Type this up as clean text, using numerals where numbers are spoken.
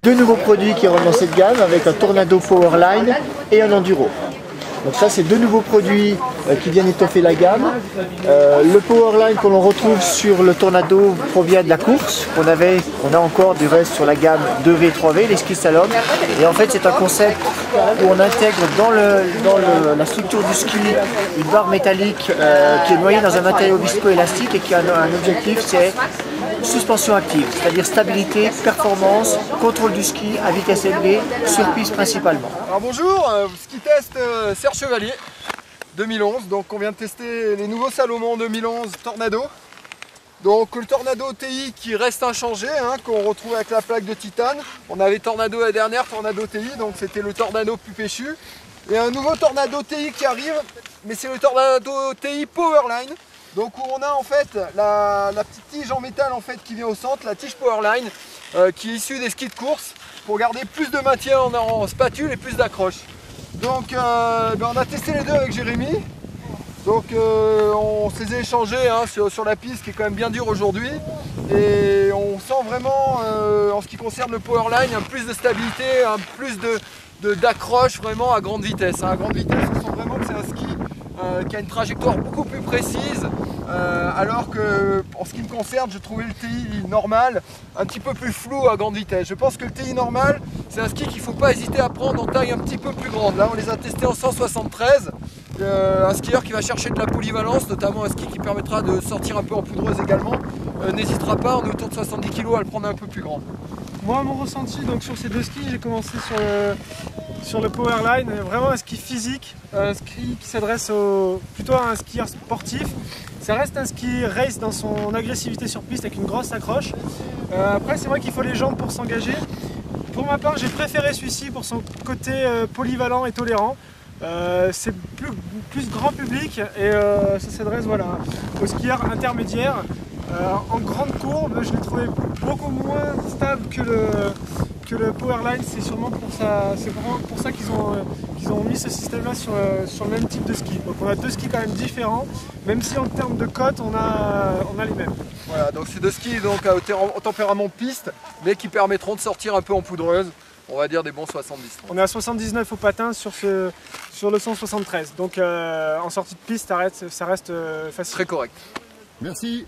Deux nouveaux produits qui rentrent dans cette gamme avec un Tornado Powerline et un Enduro. Donc ça, c'est deux nouveaux produits qui viennent étoffer la gamme. Le Powerline que l'on retrouve sur le Tornado provient de la course. On a encore du reste sur la gamme 2V et 3V, les skis slalom. Et en fait, c'est un concept où on intègre dans la structure du ski une barre métallique qui est noyée dans un matériau viscoélastique et qui a un objectif, c'est suspension active, c'est-à-dire stabilité, performance, contrôle du ski à vitesse élevée, sur piste principalement. Alors bonjour, ski test Serre Chevalier 2011, donc on vient de tester les nouveaux Salomon 2011 Tornado. Donc le Tornado TI qui reste inchangé, qu'on retrouve avec la plaque de titane. On avait Tornado la dernière, Tornado TI, donc c'était le Tornado plus péchu. Et un nouveau Tornado TI qui arrive, mais c'est le Tornado TI Powerline. Donc où on a en fait la petite tige en métal en fait qui vient au centre, la tige Powerline qui est issue des skis de course pour garder plus de maintien en spatule et plus d'accroche. Donc on a testé les deux avec Jérémy. Donc on se les a échangés sur la piste qui est quand même bien dure aujourd'hui. Et on sent vraiment en ce qui concerne le Powerline un plus de stabilité, un plus d'accroche vraiment à grande vitesse. À grande vitesse on sent vraiment que c'est un ski qui a une trajectoire beaucoup plus précise, alors que en ce qui me concerne je trouvais le TI normal un petit peu plus flou à grande vitesse. Je pense que le TI normal c'est un ski qu'il ne faut pas hésiter à prendre en taille un petit peu plus grande. Là on les a testés en 173, un skieur qui va chercher de la polyvalence, notamment un ski qui permettra de sortir un peu en poudreuse également, n'hésitera pas, on est autour de 70 kg à le prendre un peu plus grand. Moi mon ressenti donc sur ces deux skis, j'ai commencé sur le Powerline, vraiment un ski physique, un ski qui s'adresse plutôt à un skieur sportif. Ça reste un ski race dans son agressivité sur piste avec une grosse accroche. Après c'est vrai qu'il faut les jambes pour s'engager. Pour ma part j'ai préféré celui-ci pour son côté polyvalent et tolérant. C'est plus grand public et ça s'adresse aux skieurs intermédiaires. En grande courbe, je l'ai trouvé beaucoup moins stable que le Powerline. C'est sûrement pour ça qu'ils ont mis ce système-là sur le même type de ski. Donc on a deux skis quand même différents, même si en termes de cote, on a les mêmes. Voilà, donc c'est deux skis donc, au tempérament piste, mais qui permettront de sortir un peu en poudreuse. On va dire des bons 70. On est à 79 au patin sur le 173. Donc en sortie de piste, ça reste facile. Très correct. Merci.